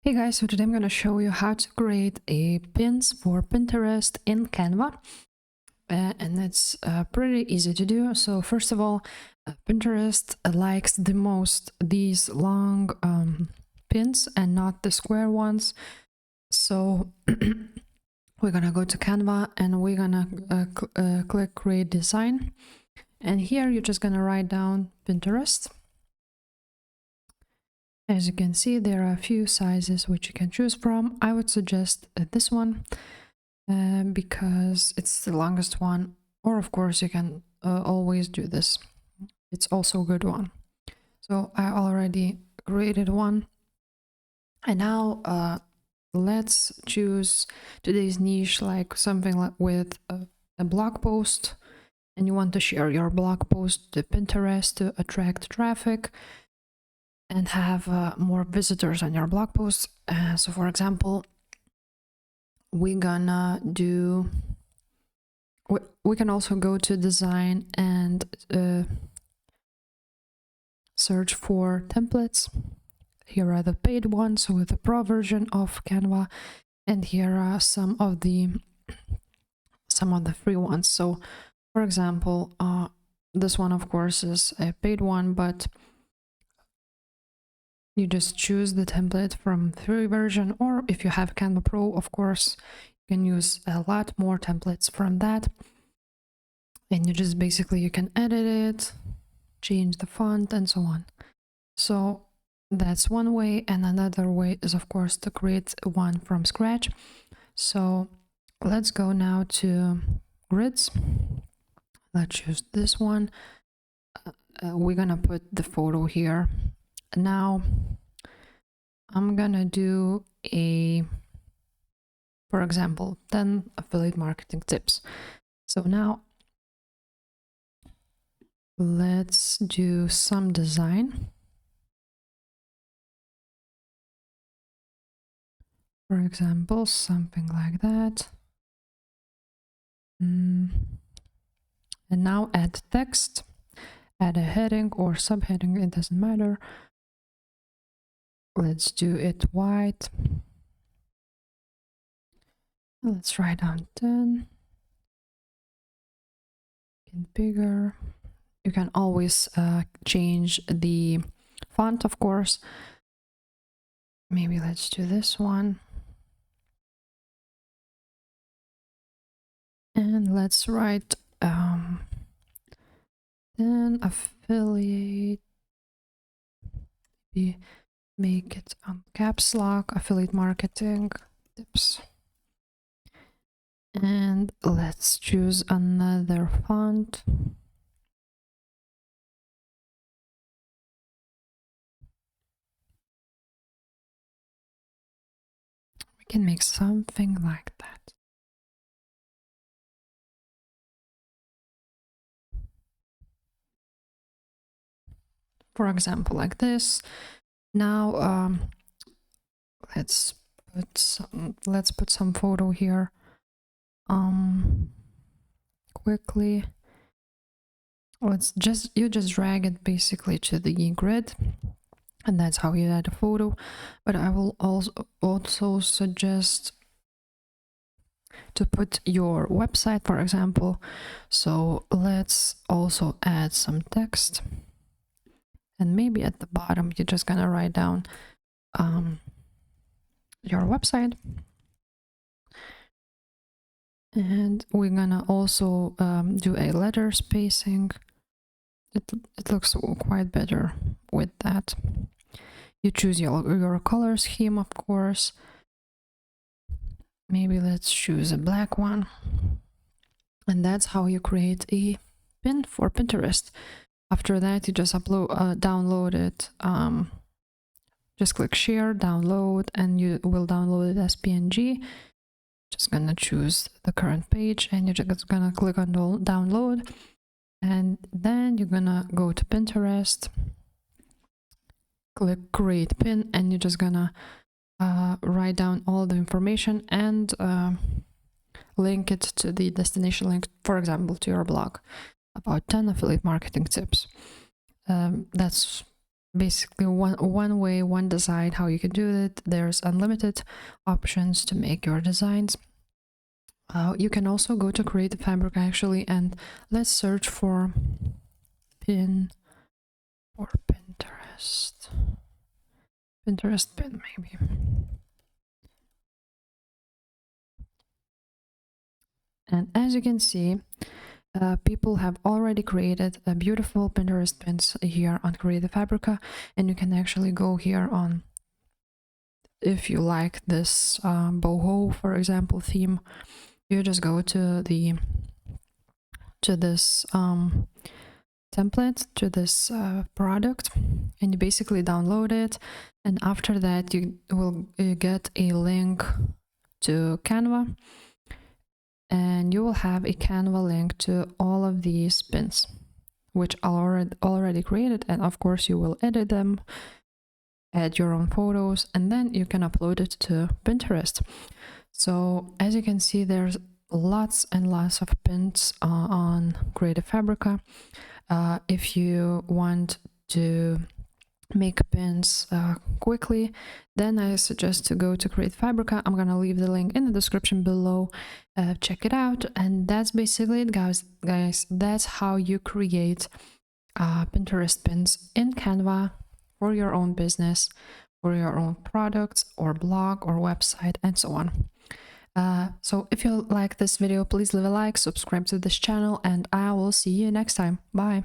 Hey guys, so today I'm going to show you how to create a pins for Pinterest in Canva. And it's pretty easy to do. So first of all, Pinterest likes the most these long pins and not the square ones. So we're going to go to Canva and we're going to click create design. And here you're just going to write down Pinterest. As you can see, there are a few sizes which you can choose from. I would suggest this one because it's the longest one, or of course you can always do this. It's also a good one. So I already created one, and now let's choose today's niche, like something like with a blog post, and you want to share your blog post to Pinterest to attract traffic and have more visitors on your blog posts. So for example, we're gonna do, we can also go to design and search for templates. Here are the paid ones with the pro version of Canva, and here are some of the free ones. So for example, this one of course is a paid one, but you just choose the template from free version, or if you have Canva Pro, of course, you can use a lot more templates from that. And you just basically, you can edit it, change the font and so on. So that's one way. And another way is of course to create one from scratch. So let's go now to grids. Let's choose this one. We're gonna put the photo here. Now I'm gonna do for example, 10 affiliate marketing tips. So now let's do some design. For example, something like that. And now add text, add a heading or subheading, it doesn't matter. Let's do it white. Let's write down 10. Get bigger. You can always change the font, of course. Maybe let's do this one. And let's write then affiliate. Make it caps lock, affiliate marketing tips. And let's choose another font. We can make something like that. For example, like this. Now let's put some photo here. Quickly. You just drag it basically to the grid, and that's how you add a photo. But I will also suggest to put your website, for example. So let's also add some text. And maybe at the bottom, you're just gonna write down your website. And we're gonna also do a letter spacing. It looks quite better with that. You choose your color scheme, of course. Maybe let's choose a black one. And that's how you create a pin for Pinterest. After that, you just download it. Just click share, download, and you will download it as PNG. Just gonna choose the current page, and you're just gonna click on download, and then you're gonna go to Pinterest, click create pin, and you're just gonna write down all the information and link it to the destination link, for example, to your blog about 10 affiliate marketing tips. That's basically one way, one design how you can do it. There's unlimited options to make your designs. You can also go to Creative Fabric actually, and let's search for pin or Pinterest pin maybe. And as you can see, people have already created a beautiful Pinterest pins here on Creative Fabrica, and you can actually go here on, if you like this boho, for example, theme, you just go to this template, to this product, and you basically download it, and after that you will get a link to Canva, and you will have a Canva link to all of these pins, which are already created, and of course you will edit them, add your own photos, and then you can upload it to Pinterest. So as you can see, there's lots and lots of pins on Creative Fabrica. If you want to make pins quickly, then I suggest to go to Creative Fabrica. I'm gonna leave the link in the description below. Check it out, and that's basically it, guys. That's how you create Pinterest pins in Canva for your own business, for your own products or blog or website, and so on. So if you like this video, please leave a like, subscribe to this channel, and I will see you next time. Bye.